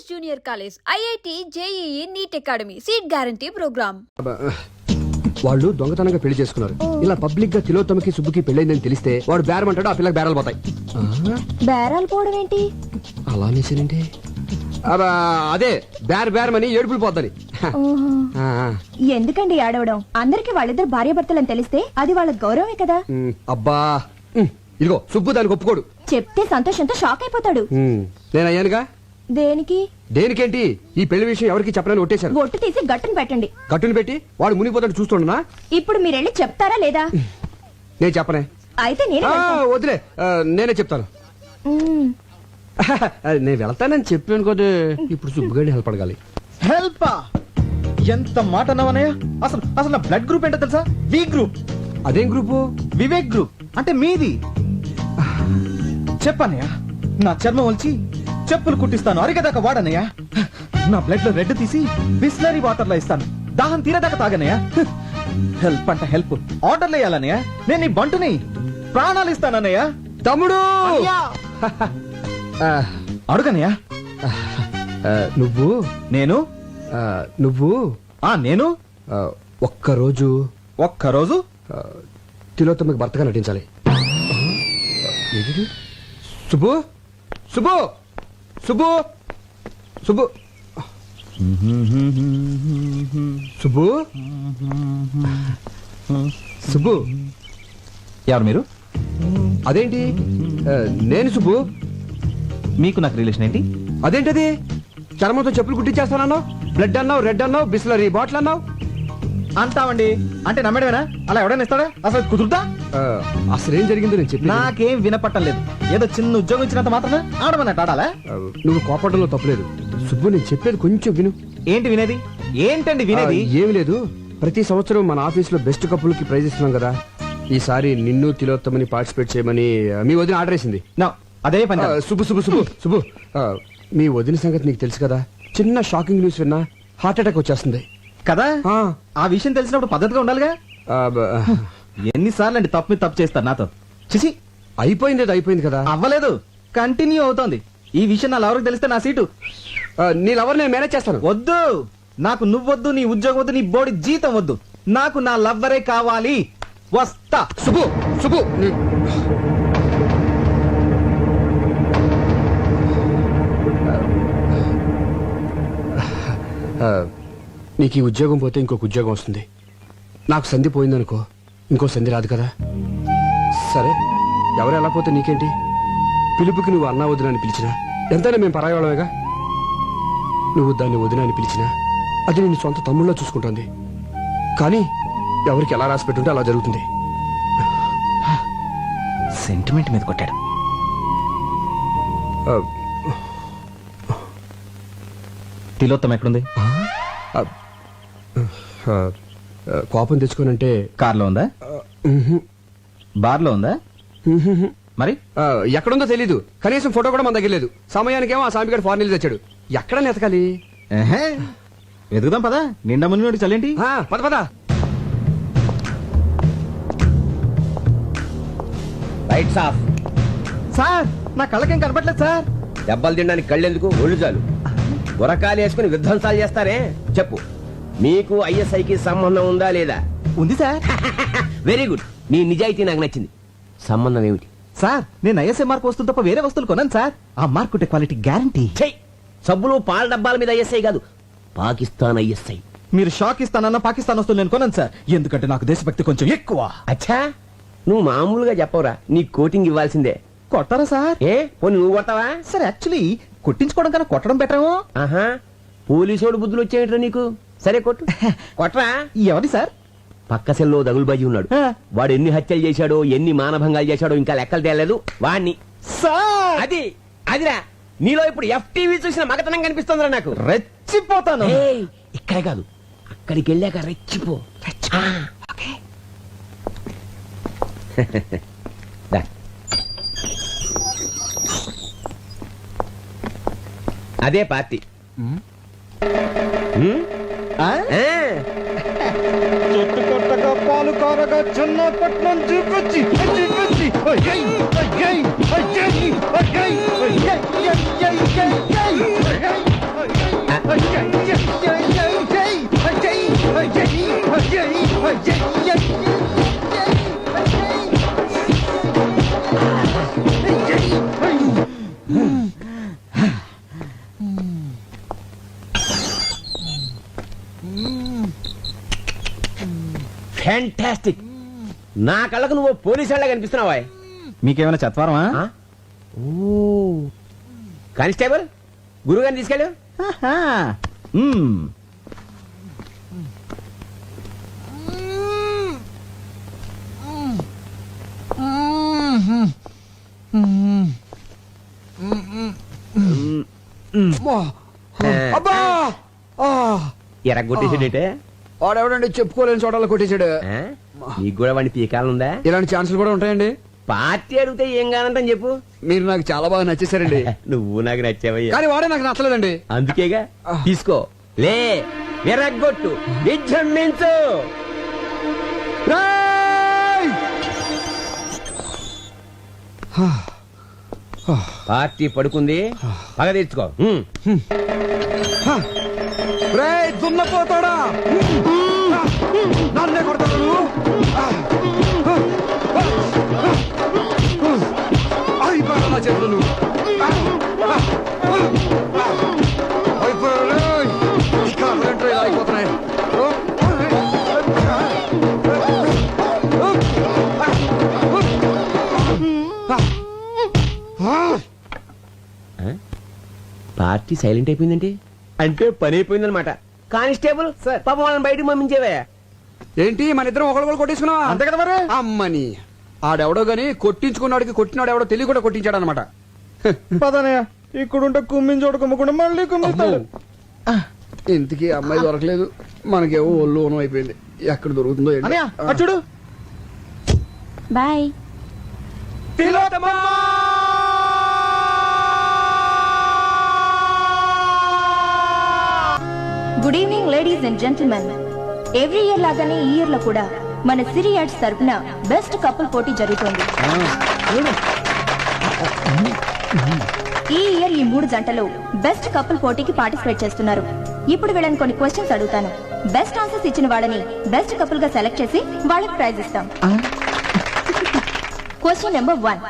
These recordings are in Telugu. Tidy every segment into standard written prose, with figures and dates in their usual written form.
Junior college, IIT, JEE, NEET academy, seat guarantee program. వాళ్ళు దొంగతనంగా పెళ్లి చేసుకున్నారు. ఇలా పబ్లిక్ గా తిలోత్తమకి సుబ్బుకి పెళ్ళైందని తెలిస్తే వాడు బేరం అంటాడు, ఆ పిల్లకి బేరాలు పోతాయి. బేరాలు పోవడం ఏంటి? అలా అనేసానంటే అదే బేరమని ఏడుపులు పోద్దని. ఎందుకండి ఆడవడం? అందరికి వాళ్ళిద్దరు భార్యాభర్తలని తెలిస్తే అది వాళ్ళ గౌరవమే కదా. అబ్బా ఇదిగో సుబ్బు దానికి ఒప్పుకోడు. చెప్తే సంతోషంతో షాక్ అయిపోతాడు. నేను అయ్యానుగా. దేనికి? దేనికేంటి? ఈ పెళ్లి విషయం ఎవరికి చెప్పనని ఒట్టేశారు. ఒట్టు తీసి గట్టును పెట్టండి. గట్టును పెట్టి వాడు మునిగిపోతాడు చూస్తుండనా? ఇప్పుడు మీరెళ్ళి చెప్తారా లేదా? నేను చెప్పనే. అయితే నేను వదిలే, నేనే చెప్తాను. నేను వెళ్తానని చెప్పాను కదా. ఇప్పుడు సుబ్బుగాడిని హెల్ప్ అడగాలి. హెల్ప్? ఎంత మాట అన్నావనయ్య? అసలు అసలు నా బ్లడ్ గ్రూప్ ఏంటో తెలుసా? V group. అదేం గ్రూపు? వివేక్ గ్రూప్. అంటే మీది. చెప్పనయ్య, నా చర్మం వచ్చి చెప్పులు కుట్టిస్తాను, అరిగేదాకా వాడనయ్య. నా బ్లడ్ లో రెడ్ తీసి బిస్లరీ వాటర్ లో ఇస్తాను, దాహం తీరేదాకా తాగనయ్య. హెల్ప్ అంట హెల్ప్. ఆర్డర్లు వేయాలనయ్య. నేను నీ బంటుని, ప్రాణాలు ఇస్తానన్నయ్య. తమ్ముడు అడుగనయ్య. నువ్వు నేను నువ్వు నేను ఒక్కరోజు తిలోత్తమకి భర్తగా నటించాలి. సుబ్బు సుబ్బు సుబ్బు సుబ్బు సుబ్బు సుబ్బు ఎవరు మీరు? అదేంటి నేను సుబ్బు. మీకు నాకు రిలేషన్ ఏంటి? అదేంటది? చర్మంతో చెప్పులు కుట్టించేస్తానన్నావు, బ్లడ్ అన్నావు, రెడ్ అన్నావు, బిస్లరీ బాటిల్ అన్నావు. అంటావండి అంటే నమ్మడమేనా? అలా ఎవడైనా ఇస్తాడా? అసలు కుదురుతా? అసలు ఏం జరిగిందో నేను చెప్పి. నాకేం వినపట్టం లేదు. ఏదో చిన్న ఉద్యోగం ఇచ్చినంత మాత్రమే ఆడమన్నట్టు ఆడాలా? నువ్వు కోపడంలో తప్పలేదు సుబ్బు. నేను చెప్పేది కొంచెం విను. ఏంటి వినేది? ఏంటండి వినేది? ఏమి లేదు. ప్రతి సంవత్సరం మన ఆఫీస్ లో బెస్ట్ కపుల్ కి ప్రైజ్ ఇస్తున్నాం కదా. ఈసారి నిన్ను తిలోత్తమని పార్టిసిపేట్ చేయమని మీ వదిన ఆర్డర్ వేసింది. అదే పని. సుబ్బు సుబ్బు సుబ్బు సుబ్బు మీ వదిన సంగతి నీకు తెలుసు కదా. చిన్న షాకింగ్ న్యూస్ విన్నా హార్ట్ అటాక్ వచ్చేస్తుంది కదా. ఆ విషయం తెలిసినప్పుడు పద్ధతిగా ఉండాలిగా. ఎన్నిసార్లు అండి తప్పు మీద తప్పు చేస్తారు నాతో? చిసి, అయిపోయింది కదా. అవ్వలేదు, కంటిన్యూ అవుతోంది. ఈ విషయం నా లవర్కి తెలిస్తే నా సీటు. నీ లవర్ నేను మేనేజ్ చేస్తాను. వద్దు, నాకు నువ్వొద్దు, నీ ఉద్యోగం వద్దు, నీ బోడి జీతం వద్దు. నాకు నా లవ్వరే కావాలి. వస్తా. సుబ్బు సుబ్బు నీకు ఈ ఉద్యోగం పోతే ఇంకొక ఉద్యోగం వస్తుంది. నాకు సంధి పోయిందనుకో, ఇంకో సంధి రాదు కదా. సరే, ఎవరు ఎలా పోతే నీకేంటి? పిలుపుకి నువ్వు అన్నా వదిన అని పిలిచినా ఎంతైనా మేము పరాయవాళ్ళమేగా. నువ్వు దాన్ని వదిన అని పిలిచినా అది నిన్ను సొంత తమ్ముళ్ళలో చూసుకుంటోంది. కానీ ఎవరికి ఎలా రాసి పెట్టుంటే అలా జరుగుతుంది. సెంటిమెంట్ మీద కొట్టాడు. తిలోత్తమ ఎక్కడుంది? కోపం తెచ్చుకోనంటే కార్లో ఉందా? బార్లో ఉందా? మరి ఎక్కడుందో తెలీదు. కనీసం ఫోటో కూడా మన దగ్గర లేదు. సమయానికేమో ఆ సామిగాడు ఫారెన్ తెచ్చాడు. ఎక్కడ నెతకాలి? వెతుకుదాం పదా. నిండా మునిగి చల్లేంటి. పద పద. Lights off. సార్, నా కళ్ళకేం కనపట్లేదు సార్. దెబ్బలు తినడానికి కళ్ళెందుకు, ఒళ్ళు చాలు. గురకాలు వేసుకుని విధ్వంసాలు చేస్తారే. చెప్పు, మీకు ఐఎస్ఐకి సంబంధం ఉందా లేదా? ఉంది సార్. Very good. నీ నిజాయితీ నాకు నచ్చింది. సంబంధం ఏమిటి? సార్, నేను ఐఎస్ఐ మార్క్ వస్తువులు తప్ప వేరే వస్తువులు కొన్నాను సార్. ఆ మార్క్ ఉంటే క్వాలిటీ గ్యారంటీ. సబ్బులు పాల డబ్బాల మీద ఐఎస్ఐ కాదు, పాకిస్తాన్ ఐఎస్ఐ. మీరు షాక్ ఇస్తానన్న పాకిస్తాన్ వస్తువులు నేను కొన్నాను సార్. ఎందుకంటే నాకు దేశభక్తి కొంచెం ఎక్కువ. అచ్చా, నువ్వు మామూలుగా చెప్పవరా, నీ కోటింగ్ ఇవ్వాల్సిందే. కొట్టారా సార్? పోనీ నువ్వు కొడతావా? సార్, యాక్చువల్లీ కొట్టించుకోవడం కన్నా కొట్టడం బెటరేమో. ఆహా, పోలీసోడు బుద్ధులు వచ్చేయట్రా నీకు. సరే కొట్టు. కొట్టరా. ఎవరి సార్? పక్క సెల్లో దగులుబాజీ ఉన్నాడు. వాడు ఎన్ని హత్యలు చేశాడో, ఎన్ని మానభంగాలు చేశాడో ఇంకా లెక్కలు తేలేదు. వాణ్ణి. అదిరా, నీలో ఇప్పుడు FTV చూసిన మగతనం కనిపిస్తుందిరా నాకు. రెచ్చిపోతాను. ఇక్కడే కాదు, అక్కడికి వెళ్ళాక రెచ్చిపో. అదే పార్టీ. చెట్టు కొట్టగా పాలు కారగా చిన్నపట్నం చూపించి ఫ్యాంటాస్టిక్. నా కళ్ళకు నువ్వు పోలీసు వాళ్ళ కనిపిస్తున్నావా? మీకేమైనా చత్వారమా? ఓ కానిస్టేబుల్, గురుగారిని తీసుకెళ్ళు. ఆహా. మ్మ్. అబ్బా ఆ! ఎరగొట్టేసాడేటే? వాడెవడండి చెప్పుకోలేని చోటలో కొట్టేశాడు. ఆ? నీకు కూడా వాడిని పీకాలనుందా? ఇలాంటి ఛాన్సులు కూడా ఉంటాయండి. పార్టీ అడిగితే ఏం కానంటని చెప్పు. మీరు నాకు చాలా బాగా నచ్చేసారండి. నువ్వు నాకు నచ్చావయ్యా. కానీ వాడే నాకు నచ్చలేదండి. అందుకేగా తీసుకో, లే, విరగ్గొట్టు, విజృంభించు. రేయ్! పార్టీ పడుకుంది, పగ తీర్చుకో. రేయ్, దున్నపోతాడా? నన్నే కొడతాడు నువ్వు? అయిపోయాడు నా చేతులు నువ్వు. అయిపోయాడు రేయ్. ఇంకా అర్ధగంటలో ఇలా అయిపోతున్నాయి. పార్టీ సైలెంట్ అయిపోయిందంటే అంటే పని అయిపోయిందనమాట. కానిస్టేబుల్ పాపం వాళ్ళని బయటకు పంపించేవా? ఏంటి మన ఇద్దరం ఒకళ్ళు కొట్టేసుకున్నావా? అంతే కదా మరి. అమ్మని ఆడెవడో గాని కొట్టించుకున్నాడికి కొట్టినాడు ఎవడో తెలియ కూడా కొట్టించాడు అనమాట. పదనయ్య, ఇక్కడుంటే కుమ్మిని చోట కుమ్మకుండా మళ్ళీ కుమ్మిస్తాడు. ఇంతకీ అమ్మాయి దొరకలేదు, మనకేమో ఒళ్ళు ఓనం అయిపోయింది. ఎక్కడ దొరుకుతుందో ఏంటో. అనయ్య, అటు చూడు. Bye. Good evening ladies and gentlemen. Every year లాగానే ఈ ఇయర్ లో కూడా మన సిరి యాడ్స్ తరపున బెస్ట్ కపుల్ పోటీ జరుగుతోంది. ఈ ఇయర్ ఈ 3 జంటలు బెస్ట్ కపుల్ పోటీకి పార్టిసిపేట్ చేస్తున్నారు. ఇప్పుడు వీళ్ళని కొన్ని క్వశ్చన్స్ అడుగుతాను. బెస్ట్ ఆన్సర్స్ ఇచ్చిన వాళ్ళని బెస్ట్ కపుల్ గా సెలెక్ట్ చేసి వాళ్ళకి ప్రైజ్ ఇస్తాం. Question number 1.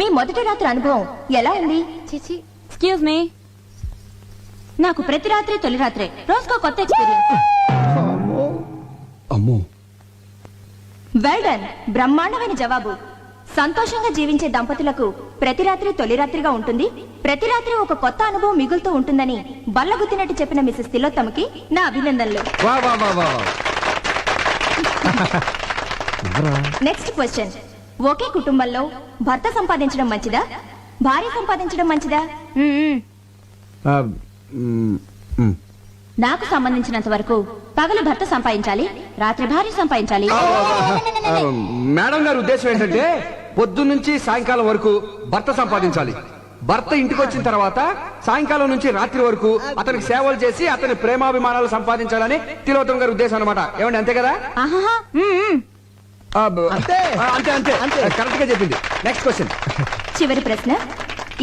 మీ మొదటి రాత్రి అనుభవం ఎలా ఉంది? ఎక్స్క్యూజ్ మీ, నాకు ప్రతి రాత్రి తొలి రాత్రే, రోజుకో కొత్త ఎక్స్పీరియన్స్. అమ్మో, వెల్ డన్, బ్రహ్మాండమైన జవాబు. సంతోషంగా జీవించే దంపతులకు ప్రతి రాత్రి తొలి రాత్రిగా ఉంటుంది, ప్రతి రాత్రి ఒక కొత్త అనుభవం మిగులుతూ ఉంటుందని బల్లగుద్దినట్టు చెప్పిన మిసెస్ తిలోత్తమకి నా అభినందనలు. వా వా వా వా. Next question. ఒకే కుటుంబంలో భర్త సంపాదించడం మంచిదా, భార్య సంపాదించడం మంచిదా? ఆ, మ్, మ్. నాకు సంబంధించినంత వరకు పగలు భర్త సంపాదించాలి, రాత్రి భార్య సంపాదించాలి. మేడం గారి ఉద్దేశం ఏంటంటే పొద్దున్నుంచి సాయంకాలం వరకు భర్త సంపాదించాలి, భర్త ఇంటికి వచ్చిన తర్వాత సాయంకాలం నుంచి రాత్రి వరకు అతనికి సేవలు చేసి అతని ప్రేమాభిమానాలు సంపాదించాలని తిలోత్తమ గారి ఉద్దేశం అనమాట. ఏమండి అంతే కదా? ఆహాహా, అంతే అంతే అంతే కరెక్ట్ గా చెప్పింది. Next question. చివరి ప్రశ్న.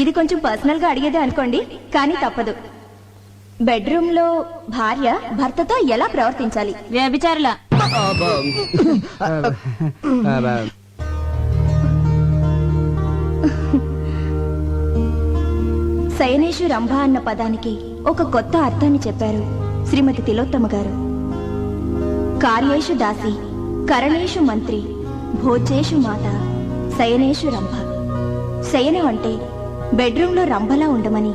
ఇది కొంచెం పర్సనల్ గా అడిగేదే అనుకోండి, కానీ తప్పదు. బెడ్రూమ్ లో భార్య భర్తతో ఎలా ప్రవర్తించాలి? వ్యభిచారుల. శయనేషు రంభ అన్న పదానికి ఒక కొత్త అర్థాన్ని చెప్పారు శ్రీమతి తిలోత్తమ గారు. కార్యేషు దాసి, కరణేషు మంత్రి, భోజేషు మాత, శయనేషు రంభ. శయనం అంటే బెడ్రూమ్ లో రంభలా ఉండమని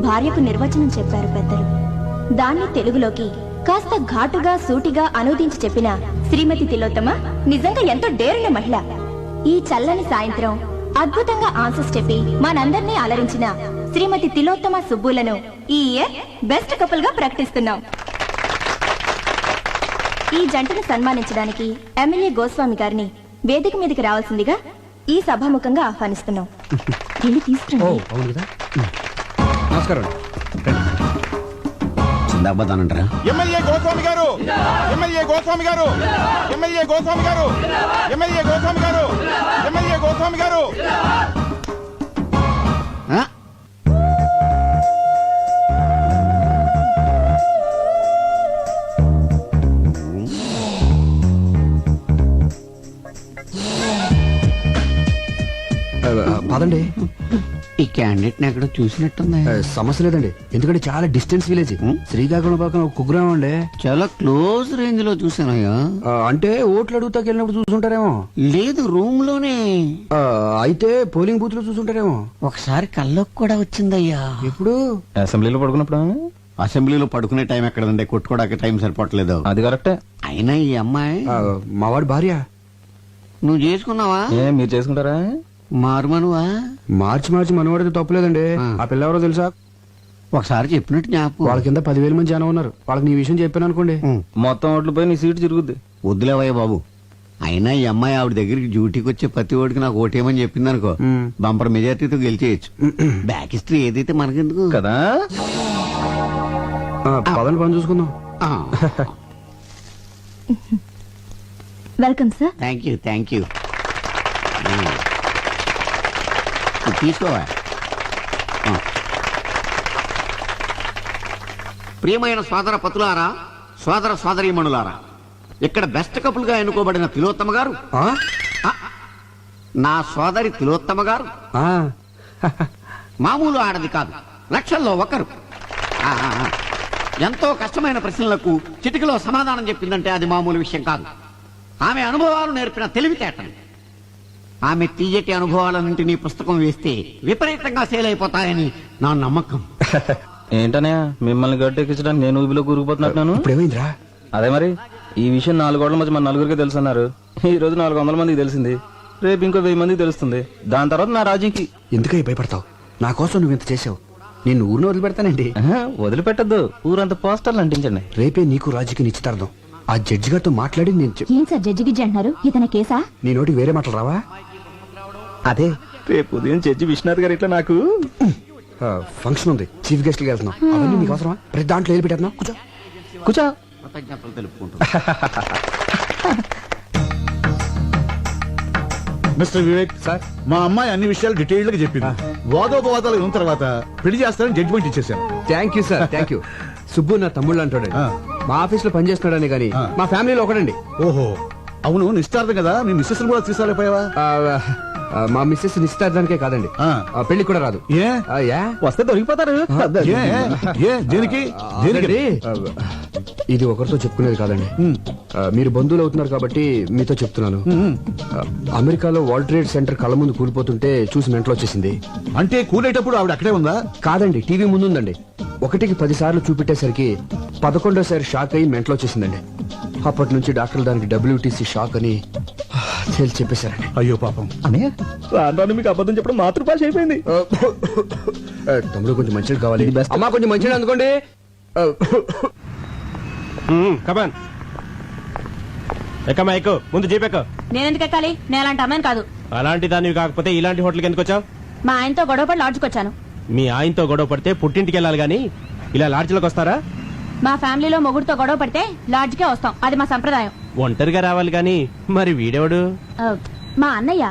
భార్యకు నిర్వచనం చెప్పారు పెద్దలు. దాన్ని తెలుగులోకి కాస్త ఘాటుగా సూటిగా అనువదించి చెప్పిన శ్రీమతి తిలోత్తమ నిజంగా ఎంతో డేరున్న మహిళ. ఈ చల్లని సాయంత్రం అద్భుతంగా ఆన్సర్స్ చెప్పి మనందరినీ అలరించిన శ్రీమతి తిలోత్తమ సుబ్బులను ఈ ఇయర్ బెస్ట్ కపుల్ గా ప్రకటిస్తున్నాం. ఈ జంటను సన్మానించడానికి ఎమ్మెల్యే గోస్వామి గారిని వేదిక మీదకి రావాల్సిందిగా ఈ సభాముఖంగా ఆహ్వానిస్తున్నాం. వెళ్ళి తీసుకురండి. అవును కదా. నమస్కారం. చిందాబాదానంటారా? ఎమ్మెల్యే గోస్వామి గారు, ఎమ్మెల్యే గోస్వామి గారు, ఎమ్మెల్యే గోస్వామి గారు, ఎమ్మెల్యే గోస్వామి గారు, ఎమ్మెల్యే గోస్వామి గారు. పదండి. ఈ క్యాండిడేట్ ఎక్కడ చూసినట్టుంది. సమస్య లేదండి, ఎందుకంటే చాలా డిస్టెన్స్ విలేజ్. శ్రీకాకుళం పక్కన ఒక కుగ్రామం అండి. చాలా క్లోజ్ రేంజ్ లో చూసానయ్యా. అంటే ఓట్లు అడుగుతాకి వెళ్ళినప్పుడు చూసుంటారేమో. లేదు, రూమ్ లోనే. అయితే పోలింగ్ బూత్ లో చూసుంటారేమో. ఒకసారి కల్లోకి కూడా వచ్చిందయ్యా. ఎప్పుడు? అసెంబ్లీలో పడుకున్నప్పుడు అసెంబ్లీలో పడుకునే టైం ఎక్కడండి, కొట్టుకోవడానికి టైం సరిపోవట్లేదు. అది కరెక్టే. అయినా ఈ అమ్మాయి మావాడి భార్య. నువ్వు చేసుకున్నావా? మీరు చేసుకుంటారా? మారుమనువా? మార్చి మనవాడితే తప్పులేదండి. ఆ పిల్ల ఎవరో తెలుసా? ఒకసారి చెప్పినట్టు జ్ఞాపకం. వాళ్ళ కింద 10,000 మంది జనం ఉన్నారు. వాళ్ళకి నీ విషయం చెప్పాను అనుకోండి. మొత్తం ఓట్లు పోయి నీ సీటు తిరుగుద్ది. వద్దులేవయ్య బాబు. అయినా ఈ అమ్మాయి ఆవిడ దగ్గరికి డ్యూటీకి వచ్చే ప్రతి ఓడికి నాకు ఓటేమని చెప్పింది అనుకో, బంపర్ మెజార్టీతో గెలిచేయచ్చు. బ్యాక్ హిస్టరీ ఏదైతే మనకెందుకు కదా. పదని పని చూసుకుందాం. Welcome sir. థ్యాంక్ యూ తీసుకోవా. ప్రియమైన సోదర పతులారా, సోదర సోదరీమణులారా, ఇక్కడ బెస్ట్ కపుల్ గా ఎన్నుకోబడిన తిలోత్తమ గారు, నా సోదరి తిలోత్తమ గారు మామూలు ఆడది కాదు, లక్షల్లో ఒకరు. ఎంతో కష్టమైన ప్రశ్నలకు చిటికలో సమాధానం చెప్పిందంటే అది మామూలు విషయం కాదు. ఆమె అనుభవాలు నేర్పిన తెలివితేటలు. ఆమె తీయటి అనుభవాలన్నింటినీ పుస్తకం వేస్తే విపరీతంగా సేల్ అయిపోతాయని నా నమ్మకం. ఏంటనే మిమ్మల్ని గట్టెక్కించడానికి నేను ఊబిలో కూరుకుపోతున్నాను. ఇప్పుడేమైందిరా? అదే మరి ఈ విషయం 4 గోడల మధ్య మన నలుగురికి తెలుసు అన్నారు. ఈ రోజు 400 మందికి తెలిసింది. రేపు ఇంకో 1000 మందికి తెలుస్తుంది. దాని తర్వాత నా రాజీకి. ఎందుకై భయపడతావు? నా కోసం నువ్వు ఇంత చేసావు. నేను ఊరిని వదిలిపెడతానండి. వదిలిపెట్టద్దు, ఊరంతా పోస్టర్లు అంటించండి. రేపే నీకు రాజుకి నిశ్చితార్థం. ఆ జడ్జి గారితో మాట్లాడి నేను ఏం సార్ జడ్జి గిజ్జి అంటున్నారు? ఇతని కేసా? నీ నోటికి వేరే మాటలు రావా? అదే రేపు ఉదయం జడ్జి విశ్వనాథ్ గారు ఇట్లా నాకు ఫంక్షన్ ఉంది, చీఫ్ గెస్ట్ కి వెళ్తున్నాం. అవన్నీ నీకు అవసరమా? ప్రతి దాంట్లో ఏది పెట్టేస్తున్నావు? కూర్చో. కృతజ్ఞతలు తెలుపుకుంటూ. మిస్టర్ వివేక్ సార్, మా అమ్మాయి అన్ని విషయాలు డీటెయిల్డ్ గా చెప్పింది. వాదోపవాదాలు ఉన్న తర్వాత పెళ్లి చేస్తారని జడ్జిమెంట్ ఇచ్చేసాను. Thank you sir, thank you. Subbu నా తమ్ముళ్ళు అంటాడు. మా ఆఫీస్ లో పనిచేస్తున్నాడని కానీ మా ఫ్యామిలీలో ఒకడండి. ఓహో, అవును నిశ్చితార్థం కదా, మీ మిస్సెస్ కూడా తీసుకురాలేపోయావా? మా మిస్సెస్ నిశ్చితార్థానికే కాదండి, పెళ్లి కూడా రాదు. ఏ వస్తే దొరికిపోతారు. దేనికి? ఇది ఒకరితో చెప్పుకునేది కాదండి. మీరు బంధువులు అవుతున్నారు కాబట్టి మీతో చెప్తున్నాను. అమెరికాలో వరల్డ్ ట్రేడ్ సెంటర్ కళ్ళ ముందు కూలిపోతుంటే చూసి మెంటలు వచ్చేసింది. అంటే కూలేటప్పుడు ఆవిడ అక్కడే ఉందా? కాదండి, టీవీ ముందుందండి. 1కి 10 సార్లు చూపెట్టేసరికి 11వ షాక్ అయ్యి మెంటలు వచ్చేసిందండి. అప్పటి నుంచి డాక్టర్లు దానికి WTC షాక్ అని తేల్చి చెప్పేశారండి. అయ్యో పాపం. మీకు అబద్ధం చెప్పడం మాతృభాష అయిపోయింది. తమ్ముడు కొంచెం మంచిది కావాలి. అమ్మా కొంచెం మంచిది అందుకోండి. కమాన్ ఎక్కమ్మా, ఎక్కు. ముందు జీపెక్కు. నేనెందుకు ఎక్కాలి? నేను అలాంటి అమ్మాయిని కాదు. అలాంటి దానివి కాకపోతే ఇలాంటి హోటల్కి ఎందుకు వచ్చావు? మా ఆయనతో గొడవపడి లాడ్జ్కి వచ్చాను. మీ ఆయనతో గొడవ పడితే పుట్టింటికి వెళ్ళాలి గానీ ఇలా లాడ్జ్లోకి వస్తారా? మా ఫ్యామిలీలో మొగుడుతో గొడవ పడితే లాడ్జ్కే వస్తాం, అది మా సంప్రదాయం. ఒంటరిగా రావాలి గానీ మరి వీడెవడు? మా అన్నయ్య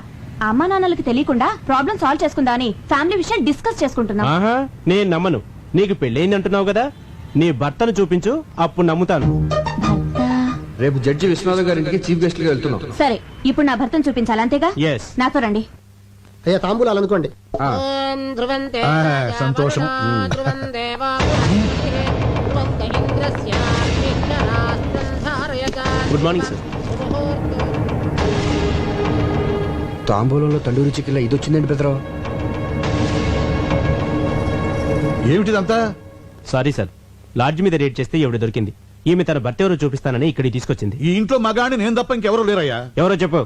అమ్మా నాన్నలకి తెలియకుండా ప్రాబ్లం సాల్వ్ చేసుకుందా అని ఫ్యామిలీ విషయం డిస్కస్ చేసుకుంటున్నాం. ఆహా, నేను నమ్మను. నీకు పెళ్ళయింది అంటున్నావు కదా, నీ భర్తను చూపించు, అప్పుడు నమ్ముతాను. రేపు జడ్జి విశ్వనాథ్ గారికి చీఫ్ గెస్ట్ గా వెళ్తున్నాం. సరే, ఇప్పుడు నా భర్తను చూపించాలి, అంతేగా? ఎస్. నాతో రండి. అయ్యా తాంబూలాలు అనుకోండి. సంతోషం. Good morning sir. తాంబూలంలో తండూరి చికెన్ ఇది వచ్చిందండి పెద్దరావు. ఏమిటిదంతా? సారీ సార్, లాడ్జ్ మీద రేట్ చేస్తే ఎవడు దొరికింది. ఈమె తన భర్త ఎవరో చూపిస్తానని ఇక్కడికి తీసుకొచ్చింది. ఈ ఇంట్లో మగాడిని నేను తప్ప ఇంకెవరూ లేరయ్యా. ఎవరో చెప్పు.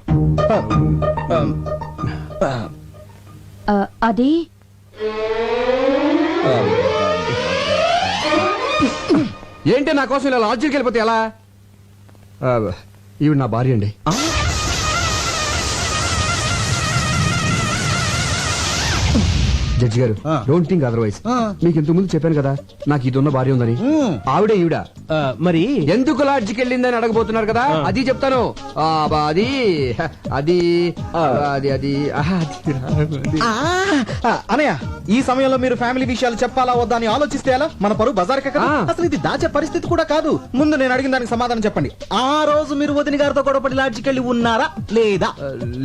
అది ఏంటి నా కోసం ఇలా లాడ్జికి వెళ్ళిపోతే ఎలా? ఈవిడ నా భార్య అండి. జడ్జి గారు, డోంట్ థింక్ అదర్వైజ్. మీకు ఇంతకు ముందు చెప్పాను కదా నాకు ఇది ఉన్న భార్య ఉందని. ఆవిడే ఈవిడ. మరి ఎందుకు లాడ్జికి వెళ్ళిందని అడగబోతున్నారు కదా, అది చెప్తాను. అది అది అది అది అనయ్య, ఈ సమయంలో మీరు ఫ్యామిలీ విషయాలు చెప్పాలా వద్దా అని ఆలోచిస్తే ఎలా? మన పరువు బజార్కే కదా. అసలు ఇది దాచే పరిస్థితి కూడా కాదు. ముందు నేను అడిగిన దానికి సమాధానం చెప్పండి. ఆ రోజు మీరు వదిన గారితో గొడవపడి లాడ్జికి వెళ్ళి ఉన్నారా లేదా?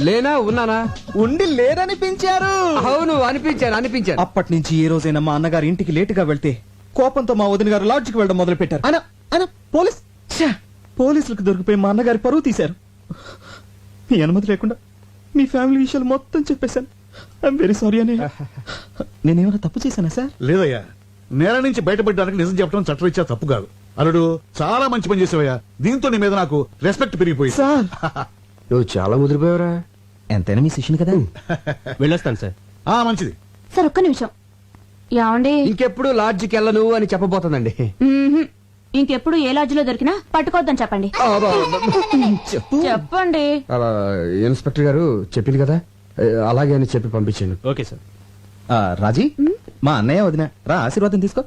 లేనా ఉన్నానా? ఉండి లేరనిపించారు. అవును అనిపించాను. అనిపించాను. అప్పటి నుంచి ఏ రోజైనా మా అన్నగారి ఇంటికి లేటుగా వెళ్తే కోపంతో మా వదిన గారు లాడ్జికి వెళ్ళడం మొదలు పెట్టారు. ఆయన పోలీసులకు దొరికిపోయి మా అన్నగారి పరువు తీశారు. మీ అనుమతి లేకుండా మీ ఫ్యామిలీ విషయాలు మొత్తం చెప్పేశాను. ఐఎమ్ వెరీ సారీ అని. నేనేమైనా తప్పు చేశానా సార్? లేదయ్యా, నేల నుంచి బయటపడడానికి నిజం చెప్పడం చట్టరీత్యా తప్పు కాదు. అల్లుడు చాలా మంచి పని చేసావయ్యా. దీంతో నీ మీద నాకు రెస్పెక్ట్ పెరిగిపోయింది. సార్ నువ్వు చాలా ముదిరిపోయావురా. ఎంతైనా మీ శిష్యుని కదా. వెళ్ళొస్తాను సార్. మంచిది. సార్ ఒక్క నిమిషం. ఏమండి, ఇంకెప్పుడు లాడ్జికి వెళ్ళను అని చెప్పబోతుందండి. మ్మ్హ్మ్. ఇంకెప్పుడు ఏ లాడ్జిలో దొరికినా పట్టుకోవద్దని చెప్పండి. చెప్పండి. ఇన్స్పెక్టర్ గారు చెప్పింది కదా, అలాగే అని చెప్పి పంపించాను. Okay sir. రాజీ, మా అన్నయ్య వదిన రా, ఆశీర్వాదం తీసుకో.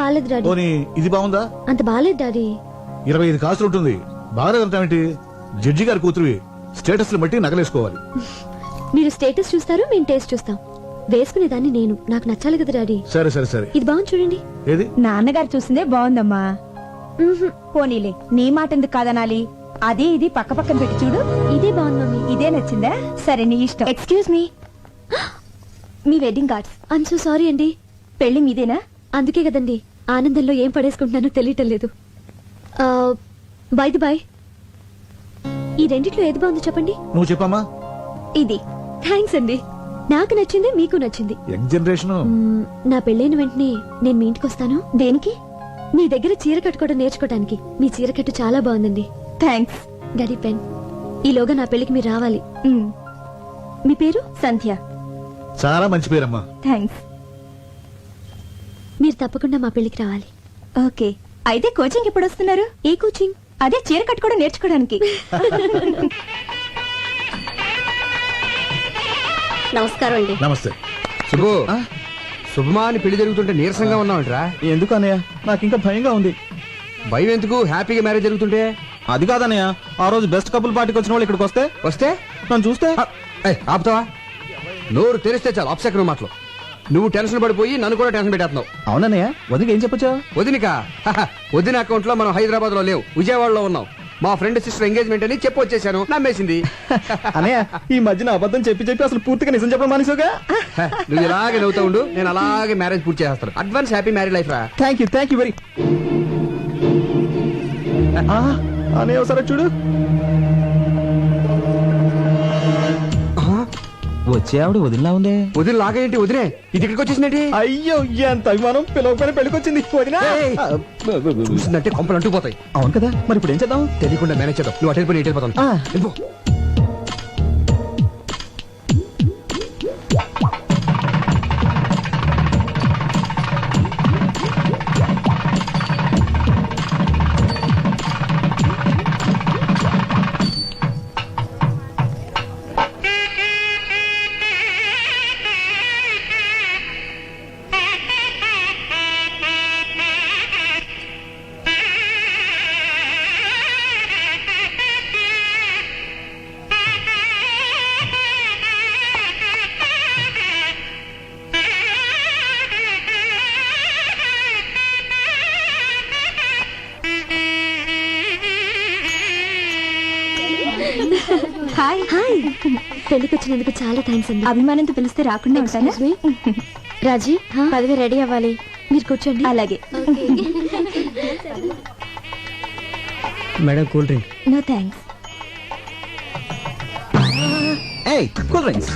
బాలేదు డాడీ, పోనీ ఇది బాగుందా? అంత బాలేదు డాడీ. 25 కాసులు ఉంటుంది. బాగాలేదంటావేంటి? జడ్జి గారి కూతురువి, స్టేటస్ బట్టి నగలేసుకోవాలి. మీరు స్టేటస్ చూస్తారు, మేము టేస్ట్ చూస్తాం. వేసుకునేదాన్ని నేను, నాకు నచ్చాలి కదా డాడీ. సరే సరే సరే. ఇది బాగుంది చూడండి. ఏది? నాన్నగారు చూసిందే బాగుందమ్మా. పోనీలే, నీ మాట ఎందుకు కాదనాలి? అది ఇది పక్క పక్కన పెట్టి చూడు. ఇదే బాగుంది మమ్మీ. ఇదే నచ్చిందా? సరే, నీ ఇష్టం. Excuse me, me wedding cards. I'm so sorry అండి. పెళ్లి మీదేనా? అందుకే కదండి ఆనందంలో ఏం పడేసుకుంటున్నానో తెలియటం లేదు. బై ది బై, ఈ రెండిట్లో ఏది బాగుందో చెప్పండి. నువ్వు చెప్పమ్మా. ఇది. థ్యాంక్స్ అండి, నాకు నచ్చింది, మీకు నచ్చింది. Young generation. నా పెళ్ళైన వెంటనే నేను మీ ఇంటికి వస్తాను. దేనికి? మీ దగ్గర చీర కట్టుకోవడం నేర్చుకోవడానికి. మీ చీర కట్టు చాలా బాగుందండి. థ్యాంక్స్. Daddy pen. ఈలోగా నా పెళ్లికి మీరు రావాలి. మీ పేరు? సంధ్య. చాలా మంచి పేరమ్మా. థ్యాంక్స్. మీరు తప్పకుండా మా పెళ్లికి రావాలి. ఓకే, అయితే కోచింగ్ ఎప్పుడు వస్తున్నారు? ఏ కోచింగ్? అదే చీర కట్టుకోవడం నేర్చుకోవడానికి. నమస్కారం అండి. నమస్తే. శుభు, శుభమా అని పెళ్లి జరుగుతుంటే నీరసంగా ఉన్నావంటరా? ఎందుకు అన్నయ్య, నాకు ఇంకా భయంగా ఉంది. భయం ఎందుకు? హ్యాపీగా మ్యారేజ్ జరుగుతుంటే. అది కాదన్నయ్య, ఆ రోజు బెస్ట్ కపుల్ పార్టీకి వచ్చిన వాళ్ళు ఇక్కడికి వస్తే నన్ను చూస్తే ఆపుతావా? నోరు తెరిస్తే చాలు అప్సెకరం మాటలు. నువ్వు టెన్షన్ పడిపోయి నన్ను కూడా టెన్షన్ పెట్టేస్తున్నావు. అవునన్నయ్య, వదిలికి ఏం చెప్పొచ్చా? వదినిక వదిన అకౌంట్ లో మనం హైదరాబాద్ లో లేవు, విజయవాడలో ఉన్నాం. మా ఫ్రెండ్ సిస్టర్ ఎంగేజ్మెంట్ అని చెప్పి వచ్చేసాను. నమ్మేసింది. అన్నయ్య, ఈ మధ్యన అబద్ధం చెప్పి అసలు పూర్తిగా నిజం చెప్పడం మానేసావుగా. నువ్వు ఇలాగే నవ్వుతా ఉండు, నేను అలాగే మ్యారేజ్ పూర్తి చేస్తాను. అడ్వాన్స్ హ్యాపీ మ్యారేజ్ లైఫ్ రా. Thank you very. అన్నయ్య ఒకసారి చూడు. వచ్చే ఆవిడ వదిలిలా ఉందే. వదిన లాగేంటి? వదినే ఇది ఇక్కడికి వచ్చేసిందేంటి? అయ్యో, ఎంత అభిమానం. పిలవకపోయిన పెళ్లికి వచ్చింది వదినా. చూసిందంటే కొంపలు అంటుకుపోతాయి. అవును కదా, మరి ఇప్పుడు ఏం చేద్దాం? తెలియకుండా మేనేజ్ చేద్దాం. నువ్వు అటెండ్ పోయి ఇటు వెళ్ళిపోతాను. వెళ్ళిపో. Hi hi. పెళ్లికి వచ్చినందుకు చాలా థ్యాంక్స్ అండి. అభిమానంతో పిలిస్తే రాకుండా ఉంటానా? రాజీ, పదవి రెడీ అవ్వాలి. మీరు కూర్చోండి. అలాగే. Madam cool drink. No thanks. Cool drinks.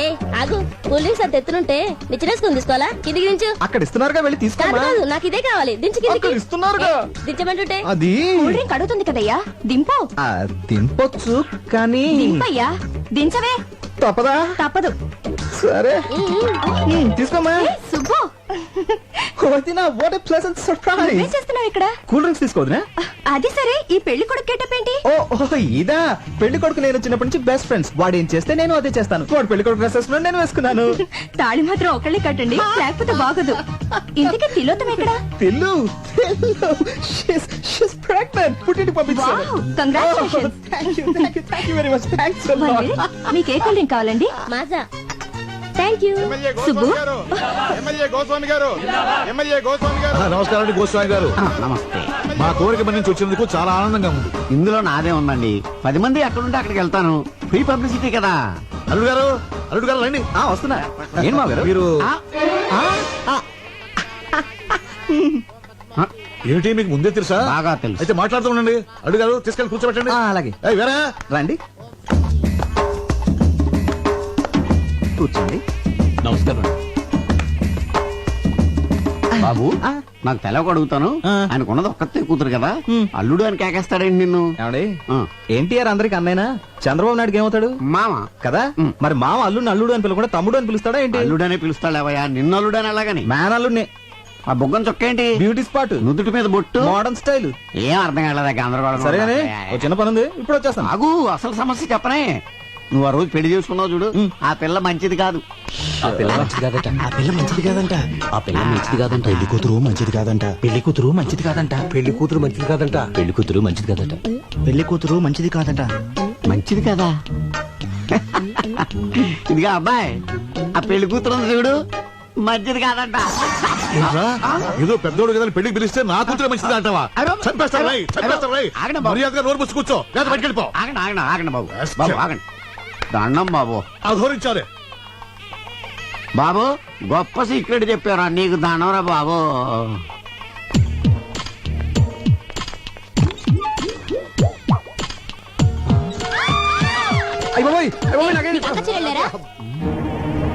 ఏ ఆగు, కూల్ డ్రింక్స్ అంత ఎత్తునుంటే నిచ్చినేసుకుని తీసుకోవాలా? కిందికి దించు. అక్కడ ఇస్తున్నారుగా, వెళ్ళి తీసుకోమా. నాకు ఇదే కావాలి. దించు కిందికి. అక్కడ ఇస్తున్నారుగా. దించమంటుంటే అది కూల్ డ్రింక్ అడుగుతుంది కదయ్యా, దింపు. దింపొచ్చు కానీ దింపయ్యా, దించవే. తప్పదా? తప్పదు. సరే తీసుకోమా. సుబ్బు, వదినా, వాట్ ఎ ప్లెజెంట్ సర్ప్రైజ్. ఏం చేస్తున్నావు ఇక్కడ? కూల్ డ్రింక్స్ తీసుకోవద్దునా? అది సరే, ఈ పెళ్లి కొడుకు గెటప్ ఏంటి? ఓ ఇదా. పెళ్లి కొడుకు నేను చిన్నప్పటి నుంచి బెస్ట్ ఫ్రెండ్స్. వాడు ఏం చేస్తే నేను అదే చేస్తాను. వాడు పెళ్లి కొడుకు డ్రెస్ వేసుకున్నాడు, నేను వేసుకున్నాను. తాళి మాత్రం ఒకళ్ళే కట్టండి, లేకపోతే బాగదు. ఇంతకీ తిలోతం ఎక్కడ? తెల్లు షీస్ ప్రెగ్నెంట్. పుట్టింటికి పంపించాను. Wow, congratulations. Thank you very much. Thanks a lot. మీకు ఏ కూల్ డ్రింక్ కావాలండి? Maaza. Thank you. MLA Subbu. Goswami గారు, ఎమ్మెల్యే గోస్వామి గారు, ఎమ్మెల్యే గోస్వామి గారు. నమస్కారం అండి గోస్వామి గారు. నమస్తే. మా కోరిక మన్నించి వచ్చినందుకు చాలా ఆనందంగా ఉంది. ఇందులో నాదే ఉందండి. 10 మంది ఎక్కడుంటే అక్కడికి వెళ్తాను. ఫ్రీ పబ్లిసిటీ కదా. అల్లుడు గారు రండి. వస్తున్నా. ఏం మా గారు మీరు ఏమిటి మీకు ముందే తెలుసా? బాగా తెలుసు. అయితే మాట్లాడుతూ ఉండండి. అల్లుడు గారు తీసుకెళ్ళి కూర్చోబెట్టండి. అలాగే ఏయ్, వేరే రండి కూర్చోండి. నమస్కారం. బాబు నాకు తెలవక అడుగుతాను. ఆయనకున్నది ఒక్కతే కూతురు కదా, అల్లుడు అని కేకేస్తాడండి నిన్ను. ఏమండి ఆ. ఎన్టీఆర్ అందరికి అన్నైనా చంద్రబాబు నాయుడుకి ఏమవుతాడు మామ కదా? మరి మామ అల్లుడిని అల్లుడు అని పిలవకుండా తమ్ముడు అని పిలుస్తాడా ఏంటి? అల్లుడనే పిలుస్తాడేవయ్యా, నిన్ను అల్లుడని అలాగని. మ్యాన్ అల్లుడిని. ఆ బుగ్గం చొక్కేంటి? బ్యూటీ స్పాట్, నుదుటి మీద బొట్టు, మోడర్న్ స్టైల్. ఏం అర్థం కాలేదా? గందరగోళం. సరేగానే ఓ చిన్న పని ఉంది, ఇప్పుడు వచ్చేస్తాను. ఆగు, అసలు సమస్య చెప్పనే. నువ్వు ఆ రోజు పెళ్లి చేసుకున్నావు చూడు, ఆ పిల్ల మంచిది కాదు. ఆ పిల్ల మంచిది కాదట. ఆ పిల్ల మంచిది కాదంట. ఆ పిల్ల మంచిది కాదంట. పెళ్లి కూతురు మంచిది కాదంట. పెళ్లి కూతురు మంచిది కాదంట. పెళ్లి కూతురు మంచిది కాదంట. పెళ్లి కూతురు మంచిది కాదట. పెళ్లి కూతురు మంచిది కాదంట. మంచిది కదా? ఇదిగా అబ్బాయి, ఆ పెళ్లి కూతురు ఉంది చూడు, మంచిది కాదంట. ఏంట్రా? ఏదో పెద్దోడు కదా పెళ్లికి పిలిస్తే నా కూతురు మంచిది అంటావా? చంపేస్తారు రై, చంపేస్తారు రై. ఆగండి బాబు. మర్యాదగా నోరు పుచ్చి కూర్చో, లేదా బయటికి వెళ్ళిపో. ఆగండి ఆగండి ఆగండి బాబు. బాబు ఆగండి. దండం బాబు. అధోరించాలి. బాబు గొప్ప సీక్రెట్ చెప్పారా, నీకు దండంరా బాబు.